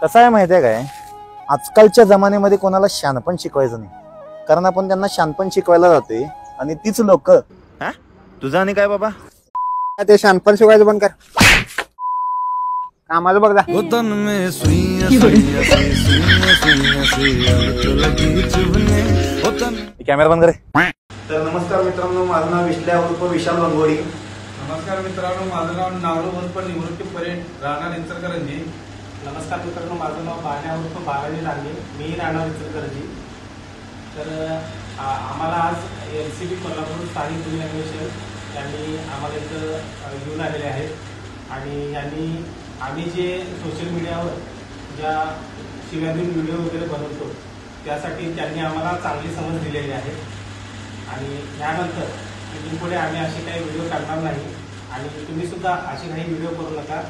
कसं आहे माहिती आहे काय, आजकालच्या जमान्यामध्ये कोणाला शहाणपण शिकवायचं नाही, कारण आपण त्यांना शहाणपण शिकवायला जातोय आणि तीच लोक तुझं आणि काय बाबा ते शहाणपण शिकवायचं बंद कर, कामाचं बघ जा. कॅमेरा बंद करे. तर नमस्कार मित्रांनो, माझं नाव विश्ल्या उर्फ विशाल वंगोडी. नमस्कार मित्रांनो, माझं नाव नारू उर्फ निवृत्ती परेड, राहणार इचलकरंजी. नमस्कार मित्रांनो, माझं नाव बाण्या उर्फ बालाजी लांगे, मी राहणार इचलकरंजी. तर आम्हाला आज LCB कोल्हापूर स्थानिक गुन्हे अन्वेषण यांनी आम्हाला इथं घेऊन आलेले आहेत आणि यांनी आम्ही जे सोशल मीडियावर ज्या शिव्याधीन व्हिडिओ वगैरे बनवतो त्यासाठी त्यांनी आम्हाला चांगली समज दिलेली आहे आणि यानंतर इथून पुढे आम्ही असे काही व्हिडिओ काढणार नाही आणि तुम्ही सुद्धा असे काही व्हिडिओ करू नका.